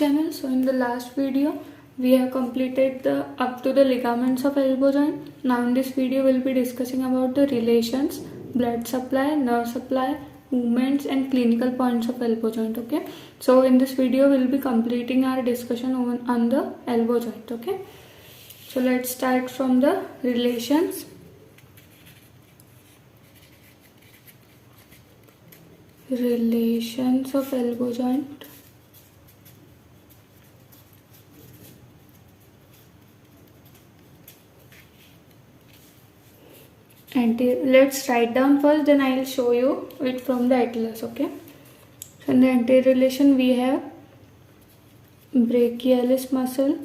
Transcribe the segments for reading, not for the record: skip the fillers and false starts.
channel. So in the last video we have completed the up to the ligaments of elbow joint. Now in this video we'll be discussing about the relations, blood supply, nerve supply, movements and clinical points of elbow joint. Okay, so in this video we'll be completing our discussion on the elbow joint. Okay, so let's start from the relations. Relations of elbow joint. Let's write down first, then I'll show you it from the atlas. Okay, so in the anterior relation we have brachialis muscle,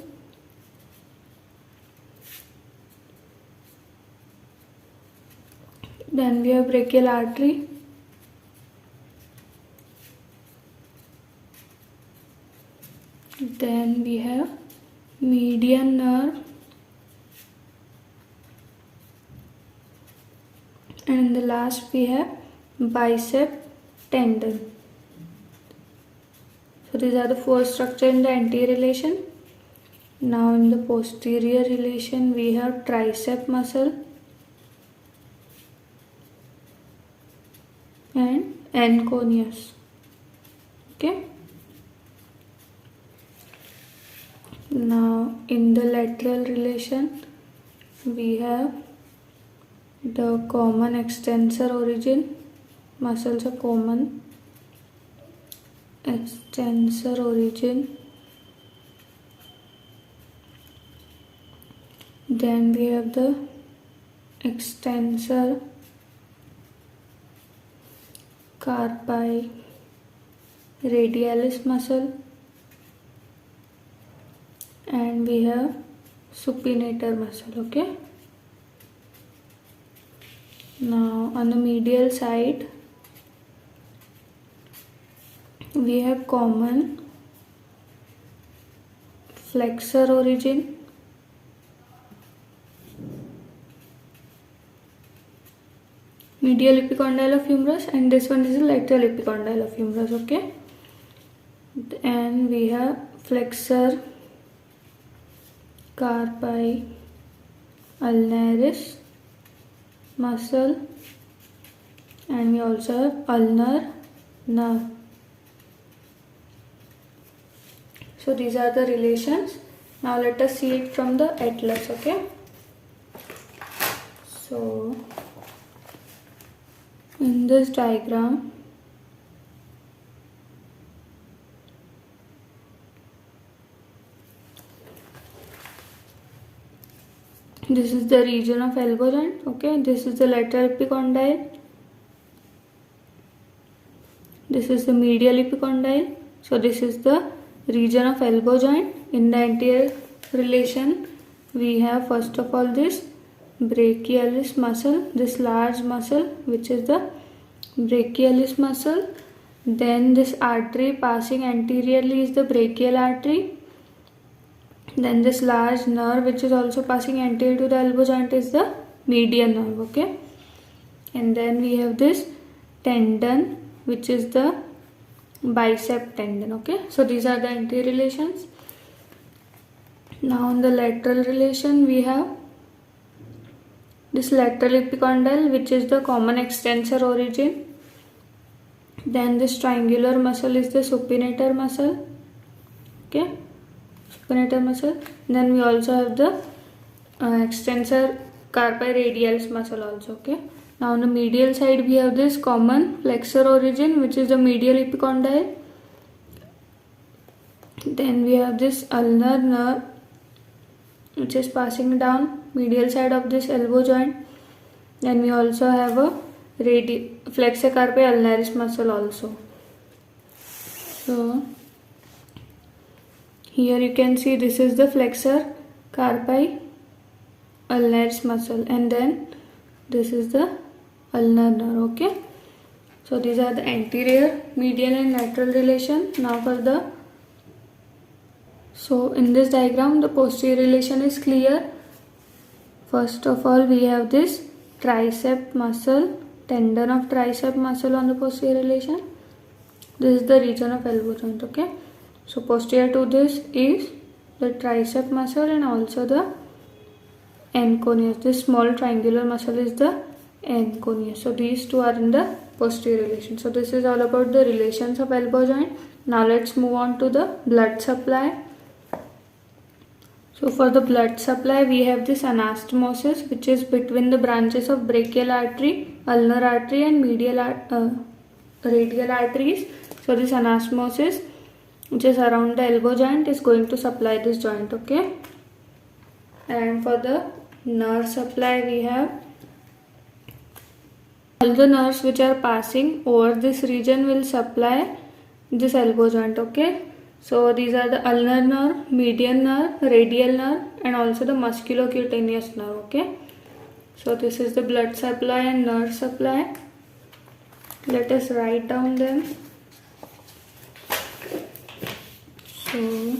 then we have brachial artery, then we have median nerve, and in the last we have bicep tendon. So these are the four structures in the anterior relation. Now in the posterior relation we have tricep muscle and anconeus. Okay. Now in the lateral relation we have the common extensor origin, muscles are common extensor origin, then we have the extensor carpi radialis muscle, and we have supinator muscle. Okay, now on the medial side we have common flexor origin, medial epicondyle of humerus, and this one is the lateral epicondyle of humerus. Okay, and we have flexor carpi ulnaris muscle, and we also have ulnar nerve. So these are the relations. Now let us see it from the atlas. Okay, so in this diagram this is the region of elbow joint. Okay, this is the lateral epicondyle, this is the medial epicondyle. So this is the region of elbow joint. In the anterior relation we have first of all this brachialis muscle, this large muscle which is the brachialis muscle, then this artery passing anteriorly is the brachial artery, then this large nerve which is also passing anterior to the elbow joint is the median nerve. Okay, and then we have this tendon which is the bicep tendon. Okay, so these are the anterior relations. Now in the lateral relation we have this lateral epicondyle which is the common extensor origin, then this triangular muscle is the supinator muscle. Okay, supinator muscle, then we also have the extensor carpi radialis muscle also. Okay, now on the medial side we have this common flexor origin which is the medial epicondyle, then we have this ulnar nerve which is passing down medial side of this elbow joint, then we also have a flexor carpi ulnaris muscle also. So here you can see this is the flexor carpi ulnaris muscle, and then this is the ulnar nerve. Okay, so these are the anterior, medial and lateral relation. Now for the, so in this diagram the posterior relation is clear. First of all we have this tricep muscle, tendon of tricep muscle on the posterior relation. This is the region of elbow joint. Okay, So posterior to this is the tricep muscle and also the anconeus. This small triangular muscle is the anconeus. So these two are in the posterior relation. So this is all about the relations of elbow joint. Now let's move on to the blood supply. So for the blood supply, we have this anastomosis, which is between the branches of brachial artery, ulnar artery and radial arteries. So this anastomosis, which is around the elbow joint, is going to supply this joint, okay? And for the nerve supply, we have all the nerves which are passing over this region will supply this elbow joint, okay? So these are the ulnar nerve, median nerve, radial nerve and also the musculocutaneous nerve, okay? So this is the blood supply and nerve supply. Let us write down them. So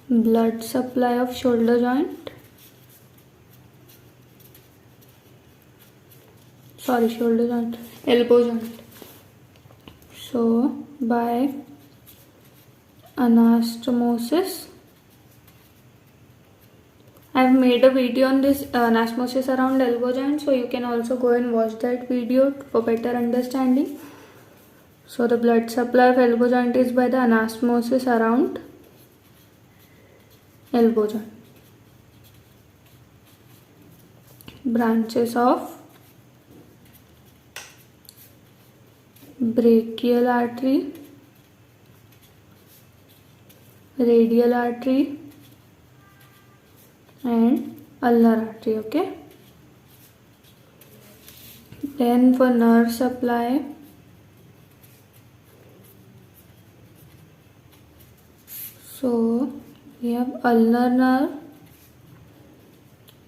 blood supply of shoulder joint, elbow joint. So by anastomosis, I have made a video on this anastomosis around elbow joint, so you can also go and watch that video for better understanding. So the blood supply of elbow joint is by the anastomosis around elbow joint. Branches of brachial artery, radial artery and ulnar artery, okay? Then for nerve supply, so we have ulnar nerve,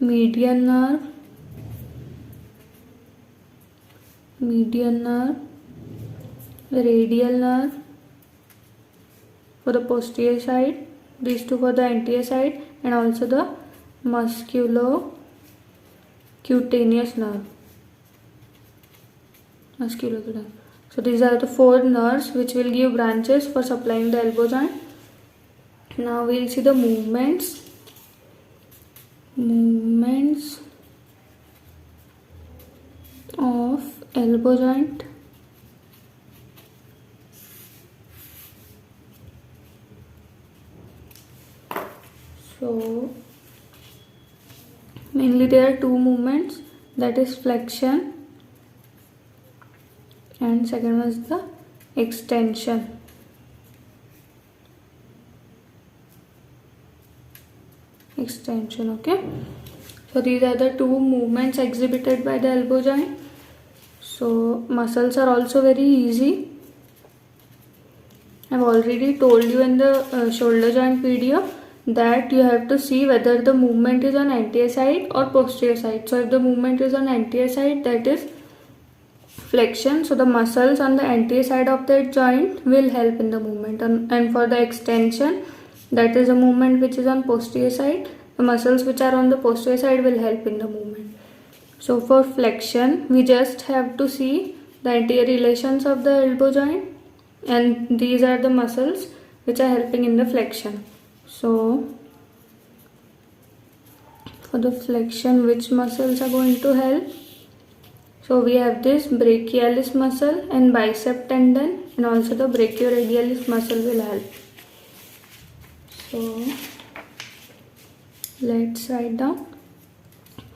median nerve, radial nerve for the posterior side, these two for the anterior side, and also the musculocutaneous nerve. So these are the four nerves which will give branches for supplying the elbow joint. Now we will see the movements of elbow joint. So mainly there are two movements, that is flexion and second one is the extension. Okay? So these are the two movements exhibited by the elbow joint. So muscles are also very easy. I have already told you in the shoulder joint video that you have to see whether the movement is on anterior side or posterior side. So if the movement is on anterior side, that is flexion. So the muscles on the anterior side of that joint will help in the movement. And for the extension, that is a movement which is on posterior side. The muscles which are on the posterior side will help in the movement. So for flexion, we just have to see the anterior relations of the elbow joint, and these are the muscles which are helping in the flexion. So for the flexion, which muscles are going to help? So we have this brachialis muscle and bicep tendon, and also the brachioradialis muscle will help. So let's write down.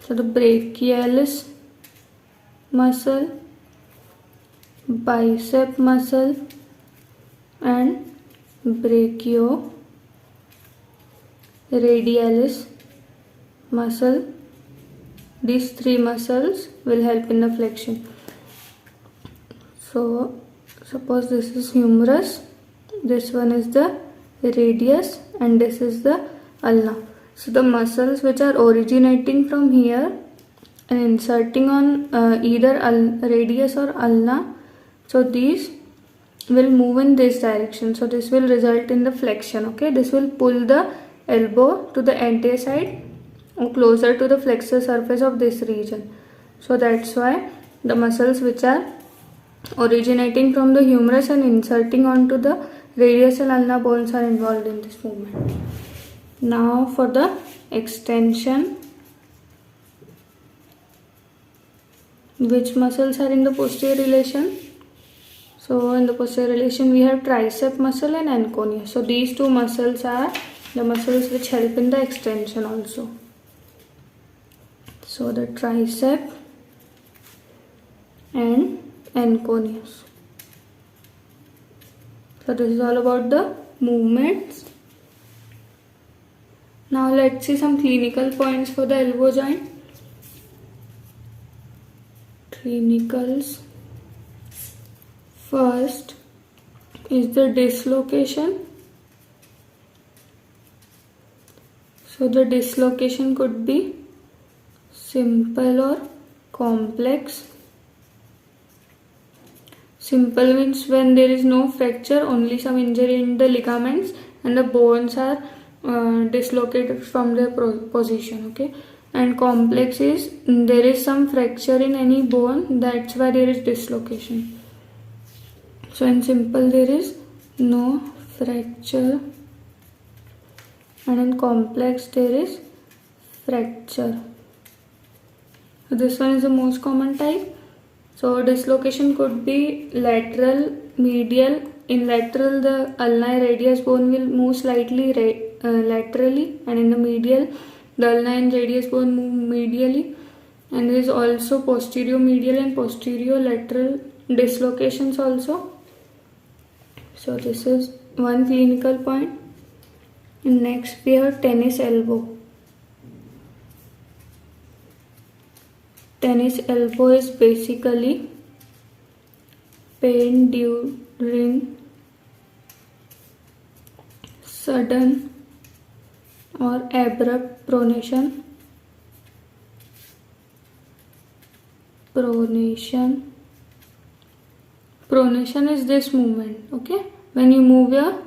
So the brachialis muscle, bicep muscle and brachioradialis muscle, these three muscles will help in the flexion. So suppose this is humerus, this one is the radius and this is the ulna. So the muscles which are originating from here and inserting on either radius or ulna, so these will move in this direction. So this will result in the flexion, okay? This will pull the elbow to the anterior side or closer to the flexor surface of this region. So that's why the muscles which are originating from the humerus and inserting onto the radius and ulnar bones are involved in this movement. Now for the extension, which muscles are in the posterior relation? So in the posterior relation we have tricep muscle and anconia. So these two muscles are the muscles which help in the extension also. So the tricep and anconeus. So this is all about the movements. Now let's see some clinical points for the elbow joint. Clinicals. First is the dislocation. So the dislocation could be simple or complex. Simple means when there is no fracture, only some injury in the ligaments and the bones are dislocated from their position. Okay, and complex is there is some fracture in any bone, that's why there is dislocation. So in simple there is no fracture, and in complex there is fracture. So this one is the most common type. So dislocation could be lateral, medial. In lateral, the ulnar radius bone will move slightly laterally, and in the medial, the ulnar and radius bone move medially. And there is also posterior medial and posterior lateral dislocations also. So this is one clinical point. And next we have tennis elbow. Tennis elbow is basically pain during sudden or abrupt pronation. Pronation is this movement. Okay, when you move your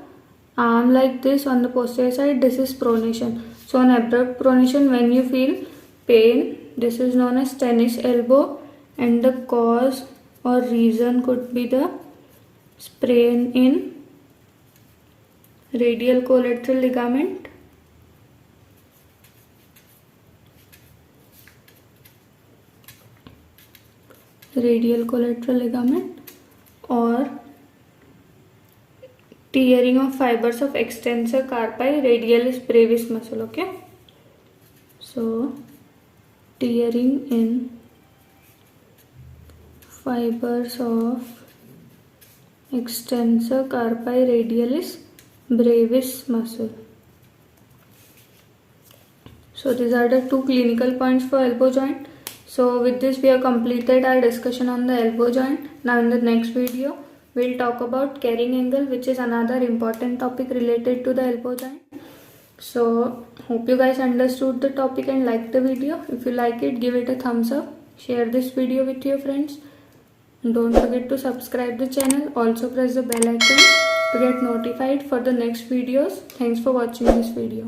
arm like this on the posterior side, this is pronation. So on abrupt pronation, when you feel pain, this is known as tennis elbow, and the cause or reason could be the sprain in radial collateral ligament, or tearing of fibers of extensor carpi radialis brevis muscle. Okay, so tearing in fibers of extensor carpi radialis brevis muscle. So these are the two clinical points for elbow joint. So with this we have completed our discussion on the elbow joint. Now in the next video we'll talk about carrying angle, which is another important topic related to the elbow joint. So hope you guys understood the topic and liked the video. If you like it, give it a thumbs up. Share this video with your friends. And don't forget to subscribe the channel. Also press the bell icon to get notified for the next videos. Thanks for watching this video.